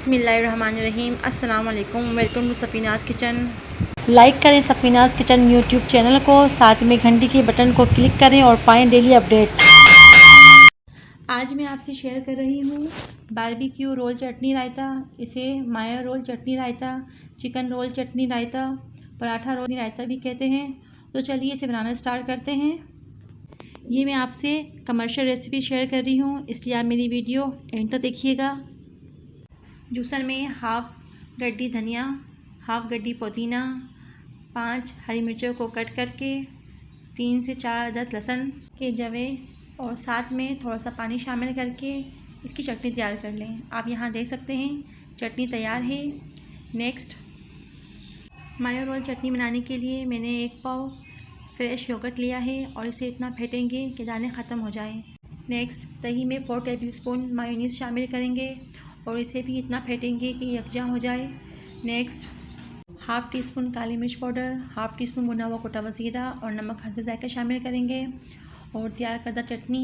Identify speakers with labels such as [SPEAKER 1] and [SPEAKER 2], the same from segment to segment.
[SPEAKER 1] बिस्मिल्लाहिर्रहमानिर्रहीम। अस्सलाम वालेकुम। Welcome to Safinaz kitchen.
[SPEAKER 2] Like करें सफ़ीनाज़ किचन यूट्यूब चैनल को, साथ में घंटी के बटन को क्लिक करें और पाएँ डेली अपडेट्स।
[SPEAKER 1] आज मैं आपसे शेयर कर रही हूँ बारबेक्यू रोल चटनी रायता। इसे माया रोल चटनी रायता, चिकन रोल चटनी रायता, पराठा रोल रायता भी कहते हैं। तो चलिए इसे बनाना स्टार्ट करते हैं। ये मैं आपसे कमर्शियल रेसिपी शेयर कर रही हूँ, इसलिए आप मेरी वीडियो एंड तक देखिएगा। जूसर में हाफ़ गड्डी धनिया, हाफ़ गड्डी पुदीना, 5 हरी मिर्चों को कट करके, 3 से 4 अदद लहसुन के जवे और साथ में थोड़ा सा पानी शामिल करके इसकी चटनी तैयार कर लें। आप यहाँ देख सकते हैं चटनी तैयार है। नेक्स्ट, मायो रोल चटनी बनाने के लिए मैंने 1 पाव फ्रेश योगर्ट लिया है और इसे इतना फेंटेंगे कि दाने ख़त्म हो जाएं। नेक्स्ट, दही में 4 टेबलस्पून मायोनीज़ शामिल करेंगे और इसे भी इतना फेंटेंगे कि यकजा हो जाए। नेक्स्ट, हाफ़ टी स्पून काली मिर्च पाउडर, हाफ़ टी स्पून भुना हुआ कुटा हुआ ज़ीरा और नमक हस्ब ज़ायक़ा शामिल करेंगे और तैयार करदा चटनी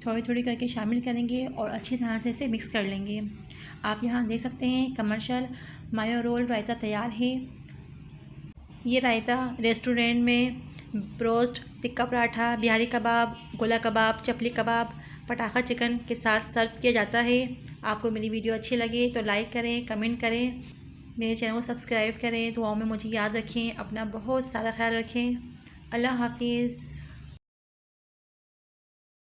[SPEAKER 1] थोड़ी थोड़ी करके शामिल करेंगे और अच्छी तरह से इसे मिक्स कर लेंगे। आप यहाँ देख सकते हैं कमर्शियल मायो रोल रायता तैयार है। ये रायता रेस्टोरेंट में ब्रोस्ट, टिक्का पराठा, बिहारी कबाब, गोला कबाब, चपली कबाब, पटाखा चिकन के साथ सर्व किया जाता है। आपको मेरी वीडियो अच्छी लगे तो लाइक करें, कमेंट करें, मेरे चैनल को सब्सक्राइब करें। दुआओं में मुझे याद रखें, अपना बहुत सारा ख्याल रखें। अल्लाह हाफिज़।